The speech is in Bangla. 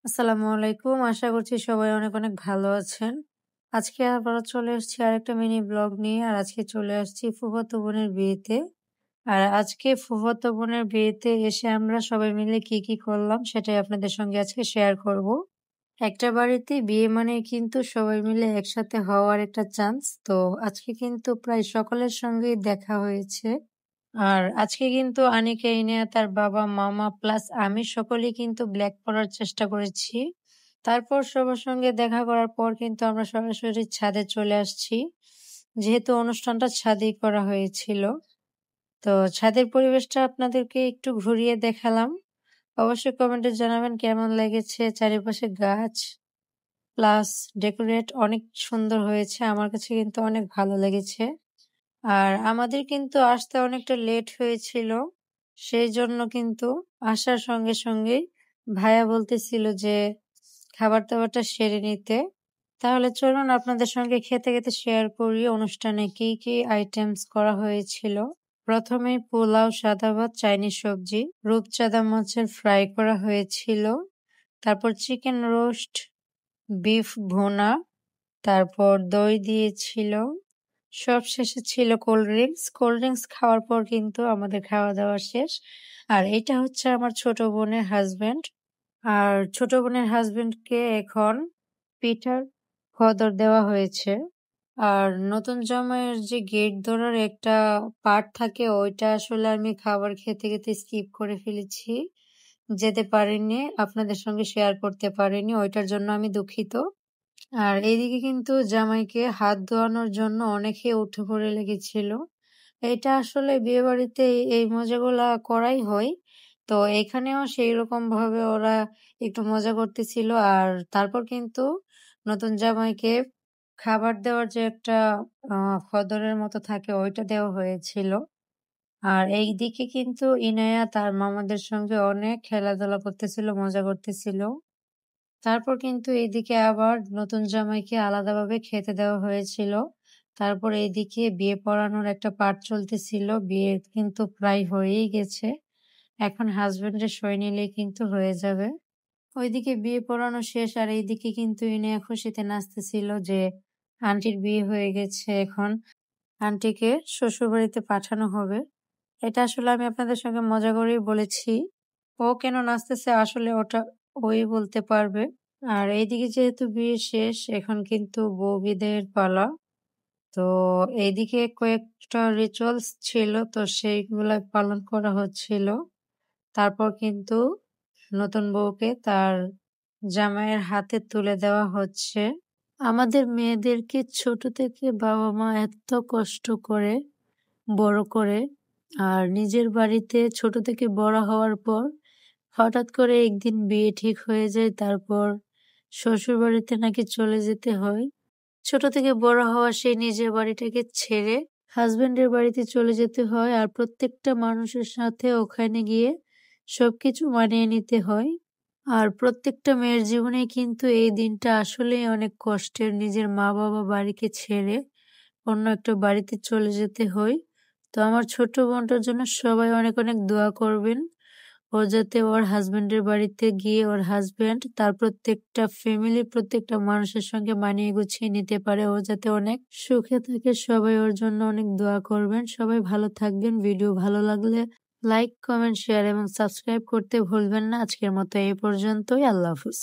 আসসালামু আলাইকুম। আশা করছি সবাই অনেক, অনেক ভালো আছেন। আজকে আবারও চলে এসেছি আরেকটা মিনি ব্লগ নিয়ে। আর আজকে চলে আসছি ফুফাতো বোনের বিয়েতে। আর আজকে ফুফাতো বোনের বিয়েতে এসে আমরা সবাই মিলে কি করলাম সেটাই আপনাদের সঙ্গে আজকে শেয়ার করব। একটা বাড়িতে বিয়ে মানেই কিন্তু সবাই মিলে একসাথে হওয়ার একটা চান্স। তো আজকে কিন্তু প্রায় সকলের সঙ্গেই দেখা হয়েছে। আর আজকে কিন্তু আনিকা, ইনিয়া, তার বাবা, মামা প্লাস আমি সকলেই কিন্তু ব্ল্যাক পরার চেষ্টা করেছি। তারপর সবার সঙ্গে দেখা করার পর কিন্তু আমরা সরাসরি ছাদে চলে আসছি। যেহেতু অনুষ্ঠানটা ছাদেই করা হয়েছিল। তো ছাদের পরিবেশটা আপনাদেরকে একটু ঘুরিয়ে দেখালাম। অবশ্যই কমেন্টে জানাবেন কেমন লেগেছে। চারিপাশে গাছ প্লাস ডেকোরেট অনেক সুন্দর হয়েছে। আমার কাছে কিন্তু অনেক ভালো লেগেছে। আর আমাদের কিন্তু আসতে অনেকটা লেট হয়েছিল। সেইজন্য কিন্তু আসার সঙ্গে সঙ্গেই ভাইয়া বলতেছিল যে খাবার-দাবারটা সেরে নিতে। তাহলে চলুন আপনাদের সঙ্গে খেতে শেয়ার করি অনুষ্ঠানে কি আইটেমস করা হয়েছিল। প্রথমেই পোলাও, সাদা ভাত, চাইনিজ সবজি, রূপচাঁদা মাছের ফ্রাই করা হয়েছিল। তারপর চিকেন রোস্ট, বিফ ভুনা, তারপর দই দিয়েছিল। সবশেষে ছিল কোল্ড ড্রিংকস। কোল্ড ড্রিংকস খাওয়ার পর কিন্তু আমাদের খাওয়া-দাওয়া শেষ। আর এটা হচ্ছে আমার ছোট বোনের হাসব্যান্ড। আর ছোট বোনের হাসব্যান্ডকে এখন পিঠার খদর দেওয়া হয়েছে। আর নতুন জামাইয়ের যে গেট ধরার একটা পার্ট থাকে ওইটা আসলে আমি খাবার খেতে স্কিপ করে ফেলেছি। যেতে পারিনি, আপনাদের সঙ্গে শেয়ার করতে পারিনি। ওইটার জন্য আমি দুঃখিত। আর এইদিকে কিন্তু জামাইকে হাত ধোয়ানোর জন্য অনেকে উঠে পড়ে লেগেছিল। এটা আসলে বিয়েবাড়িতে এই মজাগুলা করাই হয়। তো এখানেও সেইরকম ভাবে ওরা একটু মজা করতেছিল। আর তারপর কিন্তু নতুন জামাইকে খাবার দেওয়ার যে একটা খদরের মতো থাকে ওইটা দেওয়া হয়েছিল। আর এইদিকে কিন্তু ইনায়া তার মামাদের সঙ্গে অনেক খেলাধুলা করতেছিল, মজা করতেছিল। তারপর কিন্তু এইদিকে আবার নতুন জামাইকে আলাদাভাবে খেতে দেওয়া হয়েছিল। তারপর এইদিকে বিয়ে পড়ানোর একটা পার্ট চলতেছিল। বিয়ে কিন্তু প্রায় হয়েই গেছে। এখন হাসব্যান্ডের সই নিলেই কিন্তু হয়ে যাবে। ওইদিকে বিয়ে পড়ানো শেষ আর এইদিকে কিন্তু ইনিয়া খুশিতে নাচতেছিল যে আন্টির বিয়ে হয়ে গেছে, এখন আন্টিকে শ্বশুরবাড়িতে পাঠানো হবে। এটা আসলে আমি আপনাদের সঙ্গে মজা করেই বলেছি। ও কেন নাচতেছে আসলে ওটা ওই বলতে পারবে। আর এইদিকে যেহেতু বিয়ে শেষ এখন কিন্তু বউ বিদায়ের পালা। তো এইদিকে কয়েকটা রিচুয়ালস ছিল তো সেইগুলা পালন করা হচ্ছিল। তারপর কিন্তু নতুন বউকে তার জামাইয়ের হাতে তুলে দেওয়া হচ্ছে। আমাদের মেয়েদেরকে ছোট থেকে বাবা মা এত কষ্ট করে বড় করে, আর নিজের বাড়িতে ছোট থেকে বড় হওয়ার পর হঠাৎ করে একদিন বিয়ে ঠিক হয়ে যায়, তারপর শ্বশুরবাড়িতে নাকি চলে যেতে হয়। ছোট থেকে বড় হওয়া সেই নিজের বাড়িটাকে ছেড়ে হাজবেন্ডের বাড়িতে চলে যেতে হয়। আর প্রত্যেকটা মানুষের সাথে ওখানে গিয়ে সবকিছু মানিয়ে নিতে হয়। আর প্রত্যেকটা মেয়ের জীবনে কিন্তু এই দিনটা আসলেই অনেক কষ্টের। নিজের মা বাবা বাড়িকে ছেড়ে অন্য একটা বাড়িতে চলে যেতে হয়। তো আমার ছোট বোনটার জন্য সবাই অনেক অনেক দোয়া করবেন। ও যাতে ওর হাজবেন্ডের বাড়িতে গিয়ে ওর হাজবেন্ড তার প্রত্যেকটা ফ্যামিলি, প্রত্যেকটা মানুষের সঙ্গে মানিয়ে গুছিয়ে নিতে পারে। ও যাতে অনেক সুখে থাকে। সবাই ওর জন্য অনেক দোয়া করবেন। সবাই ভালো থাকবেন। ভিডিও ভালো লাগলে লাইক, কমেন্ট, শেয়ার এবং সাবস্ক্রাইব করতে ভুলবেন না। আজকের মতো এই পর্যন্তই। আল্লাহ হাফেজ।